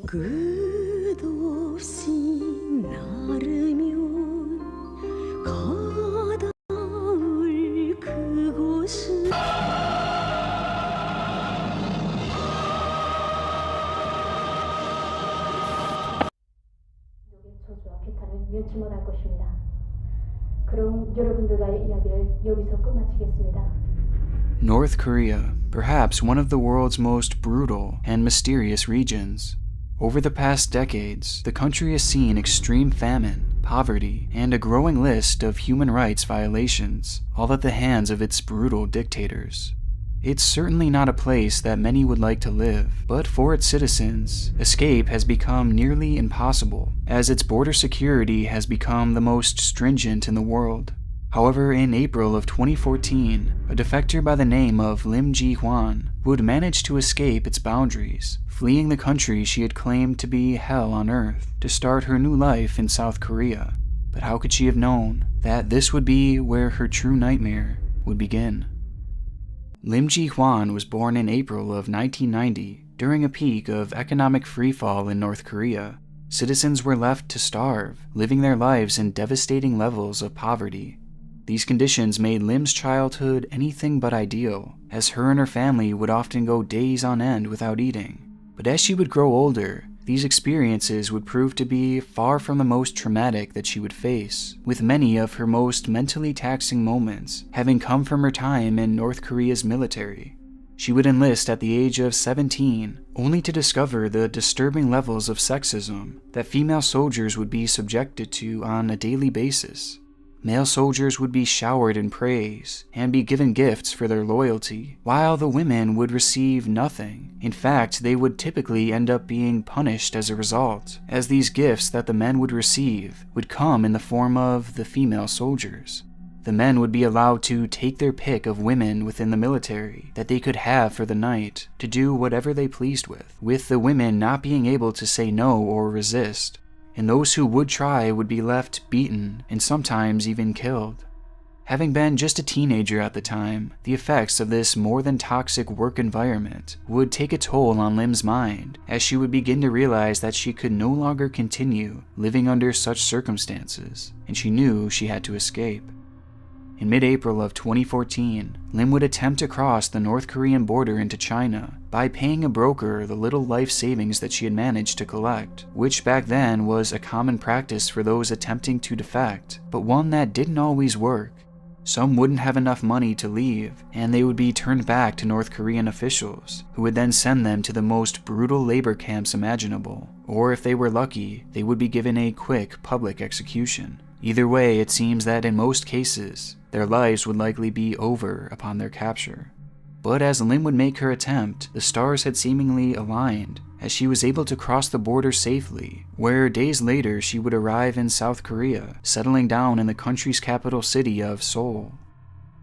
끝없이 나르면 가다울 그곳은 저주와 개탄을 면치 못할 것입니다. 그럼 여러분들과의 이야기를 여기서 끝마치겠습니다. North Korea, perhaps one of the world's most brutal and mysterious regions. Over the past decades, the country has seen extreme famine, poverty, and a growing list of human rights violations, all at the hands of its brutal dictators. It's certainly not a place that many would like to live, but for its citizens, escape has become nearly impossible, as its border security has become the most stringent in the world. However, in April of 2014, a defector by the name of Lim Ji-hwan would manage to escape its boundaries, fleeing the country she had claimed to be hell on earth to start her new life in South Korea. But how could she have known that this would be where her true nightmare would begin? Lim Ji-hwan was born in April of 1990 during a peak of economic freefall in North Korea. Citizens were left to starve, living their lives in devastating levels of poverty. These conditions made Lim's childhood anything but ideal, as her and her family would often go days on end without eating. But as she would grow older, these experiences would prove to be far from the most traumatic that she would face, with many of her most mentally taxing moments having come from her time in North Korea's military. She would enlist at the age of 17, only to discover the disturbing levels of sexism that female soldiers would be subjected to on a daily basis. Male soldiers would be showered in praise and be given gifts for their loyalty, while the women would receive nothing. In fact, they would typically end up being punished as a result, as these gifts that the men would receive would come in the form of the female soldiers. The men would be allowed to take their pick of women within the military that they could have for the night to do whatever they pleased with the women not being able to say no or resist. And those who would try would be left beaten and sometimes even killed. Having been just a teenager at the time, the effects of this more than toxic work environment would take a toll on Lim's mind, as she would begin to realize that she could no longer continue living under such circumstances, and she knew she had to escape. In mid-April of 2014, Lim would attempt to cross the North Korean border into China by paying a broker the little life savings that she had managed to collect, which back then was a common practice for those attempting to defect, but one that didn't always work. Some wouldn't have enough money to leave, and they would be turned back to North Korean officials, who would then send them to the most brutal labor camps imaginable, or if they were lucky, they would be given a quick public execution. Either way, it seems that in most cases, their lives would likely be over upon their capture. But as Lim would make her attempt, the stars had seemingly aligned, as she was able to cross the border safely, where days later she would arrive in South Korea, settling down in the country's capital city of Seoul.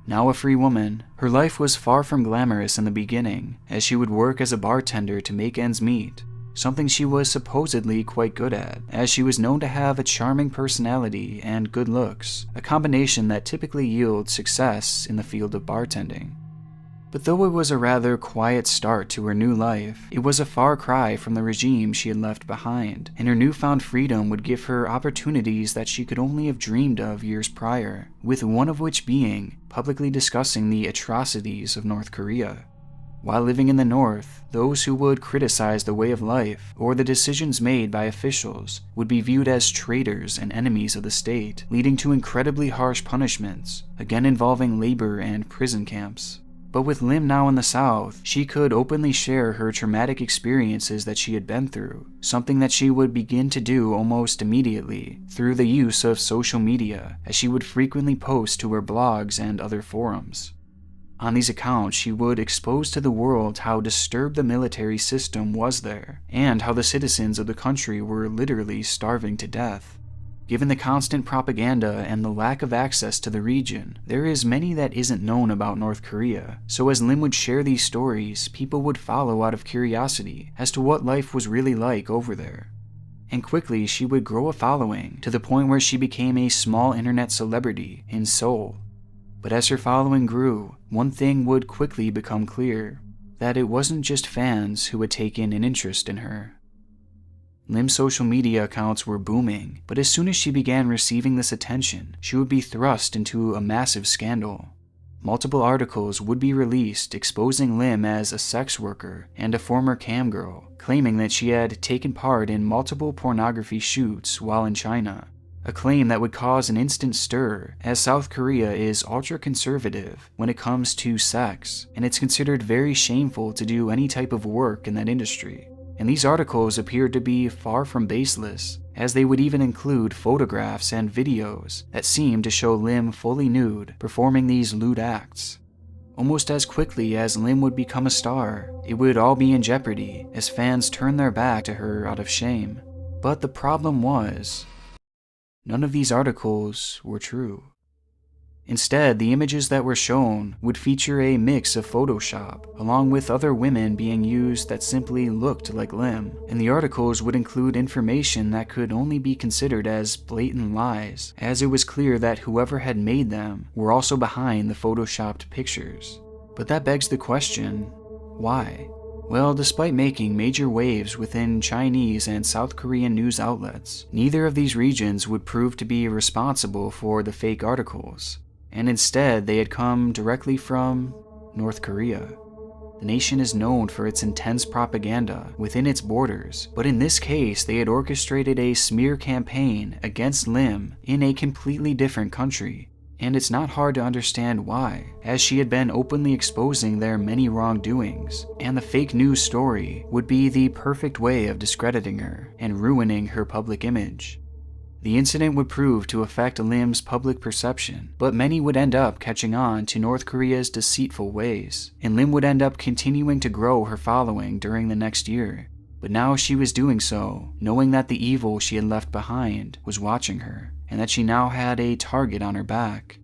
Now a free woman, her life was far from glamorous in the beginning, as she would work as a bartender to make ends meet, something she was supposedly quite good at, as she was known to have a charming personality and good looks, a combination that typically yields success in the field of bartending. But though it was a rather quiet start to her new life, it was a far cry from the regime she had left behind, and her newfound freedom would give her opportunities that she could only have dreamed of years prior, with one of which being publicly discussing the atrocities of North Korea. While living in the North, those who would criticize the way of life or the decisions made by officials would be viewed as traitors and enemies of the state, leading to incredibly harsh punishments, again involving labor and prison camps. But with Lim now in the South, she could openly share her traumatic experiences that she had been through, something that she would begin to do almost immediately through the use of social media, as she would frequently post to her blogs and other forums. On these accounts, she would expose to the world how disturbed the military system was there, and how the citizens of the country were literally starving to death. Given the constant propaganda and the lack of access to the region, there is many that isn't known about North Korea, so as Lim would share these stories, people would follow out of curiosity as to what life was really like over there. And quickly she would grow a following, to the point where she became a small internet celebrity in Seoul. But as her following grew, one thing would quickly become clear, that it wasn't just fans who had taken an interest in her. Lim's social media accounts were booming, but as soon as she began receiving this attention, she would be thrust into a massive scandal. Multiple articles would be released exposing Lim as a sex worker and a former cam girl, claiming that she had taken part in multiple pornography shoots while in China. A claim that would cause an instant stir, as South Korea is ultra-conservative when it comes to sex, and it's considered very shameful to do any type of work in that industry. And these articles appeared to be far from baseless, as they would even include photographs and videos that seemed to show Lim fully nude, performing these lewd acts. Almost as quickly as Lim would become a star, it would all be in jeopardy as fans turned their back to her out of shame. But the problem was, none of these articles were true. Instead, the images that were shown would feature a mix of Photoshop, along with other women being used that simply looked like Lim, and the articles would include information that could only be considered as blatant lies, as it was clear that whoever had made them were also behind the Photoshopped pictures. But that begs the question, why? Well, despite making major waves within Chinese and South Korean news outlets, neither of these regions would prove to be responsible for the fake articles, and instead they had come directly from North Korea. The nation is known for its intense propaganda within its borders, but in this case they had orchestrated a smear campaign against Lim in a completely different country. And it's not hard to understand why, as she had been openly exposing their many wrongdoings, and the fake news story would be the perfect way of discrediting her and ruining her public image. The incident would prove to affect Lim's public perception, but many would end up catching on to North Korea's deceitful ways, and Lim would end up continuing to grow her following during the next year. But now she was doing so, knowing that the evil she had left behind was watching her, and that she now had a target on her back.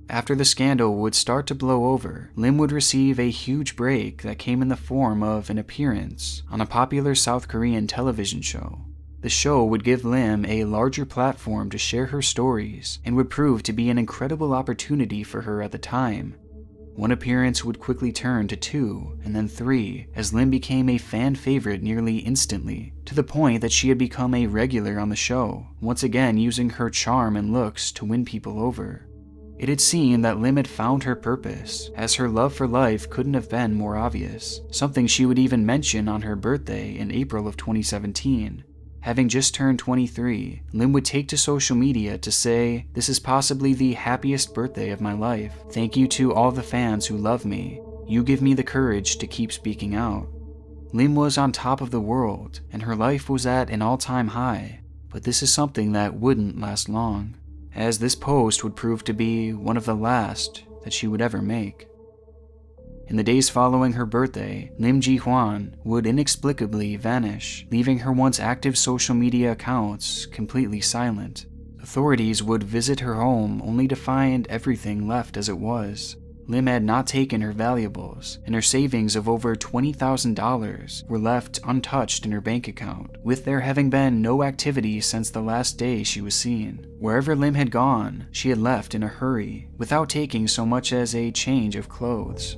After the scandal would start to blow over, Lim would receive a huge break that came in the form of an appearance on a popular South Korean television show. The show would give Lim a larger platform to share her stories and would prove to be an incredible opportunity for her at the time. One appearance would quickly turn to 2 and then 3 as Lim became a fan favorite nearly instantly, to the point that she had become a regular on the show, once again using her charm and looks to win people over. It had seemed that Lim had found her purpose, as her love for life couldn't have been more obvious, something she would even mention on her birthday in April of 2017. Having just turned 23, Lim would take to social media to say, "This is possibly the happiest birthday of my life. Thank you to all the fans who love me. You give me the courage to keep speaking out." Lim was on top of the world, and her life was at an all-time high. But this is something that wouldn't last long, as this post would prove to be one of the last that she would ever make. In the days following her birthday, Lim Ji-hwan would inexplicably vanish, leaving her once active social media accounts completely silent. Authorities would visit her home only to find everything left as it was. Lim had not taken her valuables, and her savings of over $20,000 were left untouched in her bank account, with there having been no activity since the last day she was seen. Wherever Lim had gone, she had left in a hurry, without taking so much as a change of clothes.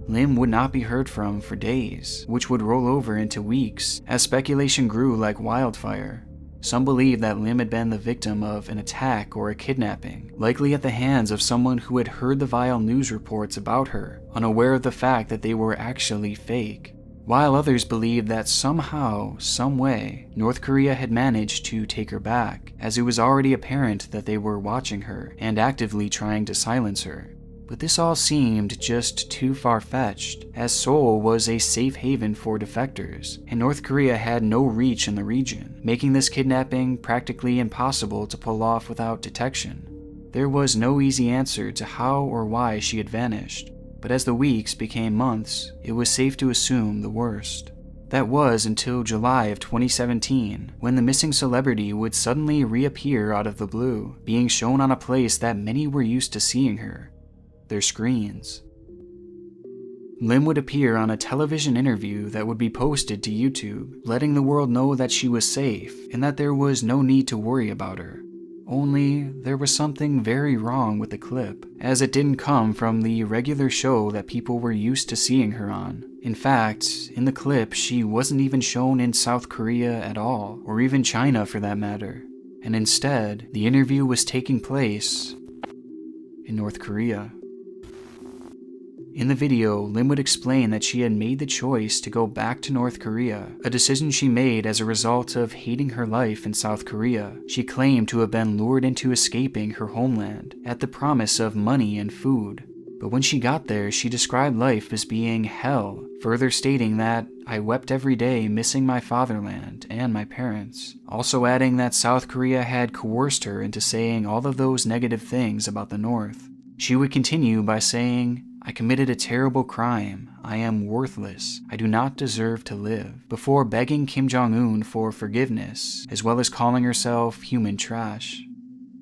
Lim would not be heard from for days, which would roll over into weeks as speculation grew like wildfire. Some believed that Lim had been the victim of an attack or a kidnapping, likely at the hands of someone who had heard the vile news reports about her, unaware of the fact that they were actually fake. While others believed that somehow, some way, North Korea had managed to take her back, as it was already apparent that they were watching her and actively trying to silence her. But this all seemed just too far-fetched, as Seoul was a safe haven for defectors, and North Korea had no reach in the region, making this kidnapping practically impossible to pull off without detection. There was no easy answer to how or why she had vanished, but as the weeks became months, it was safe to assume the worst. That was until July of 2017, when the missing celebrity would suddenly reappear out of the blue, being shown on a place that many were used to seeing her: their screens. Lim would appear on a television interview that would be posted to YouTube, letting the world know that she was safe and that there was no need to worry about her. Only, there was something very wrong with the clip, as it didn't come from the regular show that people were used to seeing her on. In fact, in the clip, she wasn't even shown in South Korea at all, or even China for that matter. And instead, the interview was taking place in North Korea. In the video, Lim would explain that she had made the choice to go back to North Korea, a decision she made as a result of hating her life in South Korea. She claimed to have been lured into escaping her homeland at the promise of money and food. But when she got there, she described life as being hell, further stating that, "I wept every day missing my fatherland and my parents," also adding that South Korea had coerced her into saying all of those negative things about the North. She would continue by saying, "I committed a terrible crime. I am worthless. I do not deserve to live," before begging Kim Jong-un for forgiveness, as well as calling herself human trash.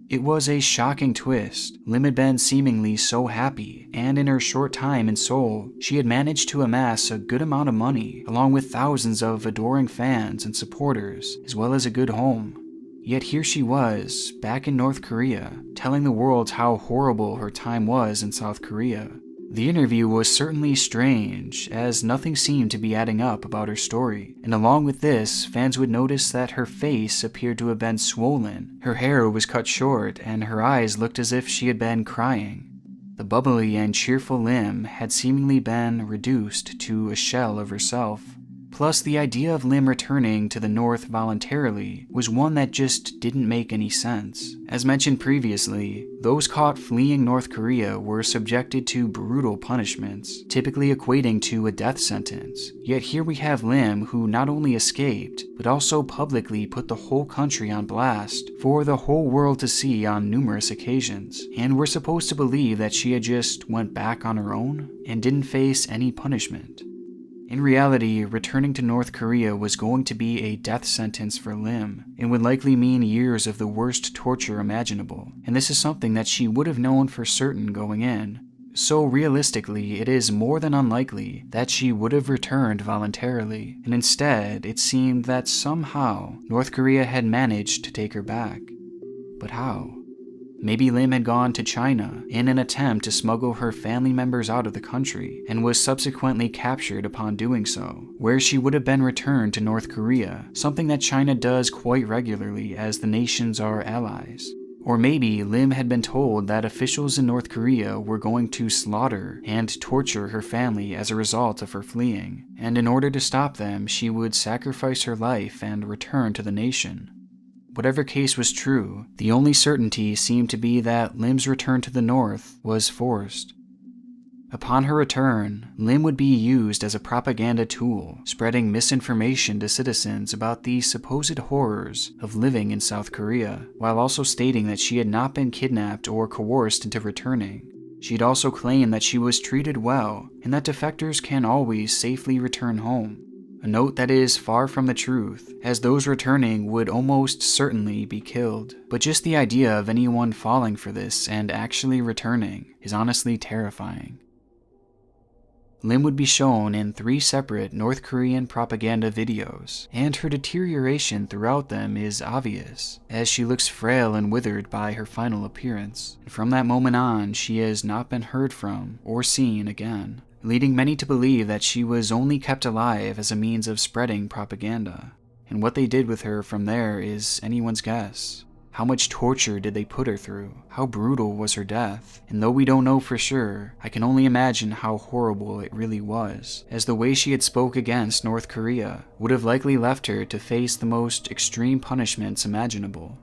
It was a shocking twist. Lim had been seemingly so happy, and in her short time in Seoul, she had managed to amass a good amount of money, along with thousands of adoring fans and supporters, as well as a good home. Yet here she was, back in North Korea, telling the world how horrible her time was in South Korea. The interview was certainly strange, as nothing seemed to be adding up about her story, and along with this, fans would notice that her face appeared to have been swollen, her hair was cut short, and her eyes looked as if she had been crying. The bubbly and cheerful Lim had seemingly been reduced to a shell of herself. Plus, the idea of Lim returning to the North voluntarily was one that just didn't make any sense. As mentioned previously, those caught fleeing North Korea were subjected to brutal punishments, typically equating to a death sentence. Yet here we have Lim, who not only escaped, but also publicly put the whole country on blast for the whole world to see on numerous occasions. And we're supposed to believe that she had just went back on her own and didn't face any punishment. In reality, returning to North Korea was going to be a death sentence for Lim, and would likely mean years of the worst torture imaginable, and this is something that she would have known for certain going in. So realistically, it is more than unlikely that she would have returned voluntarily, and instead, it seemed that somehow, North Korea had managed to take her back. But how? Maybe Lim had gone to China in an attempt to smuggle her family members out of the country and was subsequently captured upon doing so, where she would have been returned to North Korea, something that China does quite regularly as the nations are allies. Or maybe Lim had been told that officials in North Korea were going to slaughter and torture her family as a result of her fleeing, and in order to stop them, she would sacrifice her life and return to the nation. Whatever case was true, the only certainty seemed to be that Lim's return to the North was forced. Upon her return, Lim would be used as a propaganda tool, spreading misinformation to citizens about the supposed horrors of living in South Korea, while also stating that she had not been kidnapped or coerced into returning. She'd also claimed that she was treated well, and that defectors can always safely return home. A note that is far from the truth, as those returning would almost certainly be killed. But just the idea of anyone falling for this and actually returning is honestly terrifying. Lim would be shown in 3 separate North Korean propaganda videos, and her deterioration throughout them is obvious, as she looks frail and withered by her final appearance. And from that moment on, she has not been heard from or seen again, leading many to believe that she was only kept alive as a means of spreading propaganda. And what they did with her from there is anyone's guess. How much torture did they put her through? How brutal was her death? And though we don't know for sure, I can only imagine how horrible it really was, as the way she had spoke against North Korea would have likely left her to face the most extreme punishments imaginable.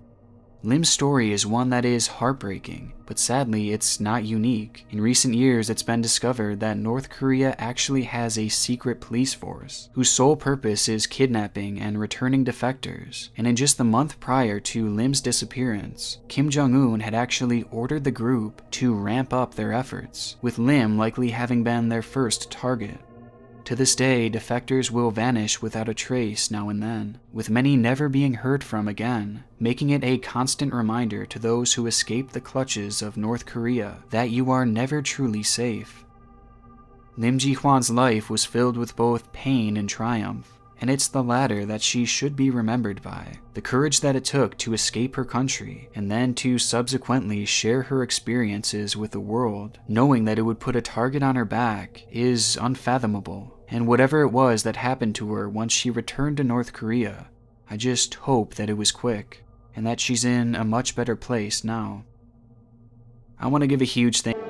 Lim's story is one that is heartbreaking, but sadly it's not unique. In recent years, it's been discovered that North Korea actually has a secret police force, whose sole purpose is kidnapping and returning defectors. And in just the month prior to Lim's disappearance, Kim Jong-un had actually ordered the group to ramp up their efforts, with Lim likely having been their first target. To this day, defectors will vanish without a trace now and then, with many never being heard from again, making it a constant reminder to those who escape the clutches of North Korea that you are never truly safe. Lim Ji-hwan's life was filled with both pain and triumph. And it's the latter that she should be remembered by. The courage that it took to escape her country, and then to subsequently share her experiences with the world, knowing that it would put a target on her back, is unfathomable. And whatever it was that happened to her once she returned to North Korea, I just hope that it was quick, and that she's in a much better place now. I want to give a huge thank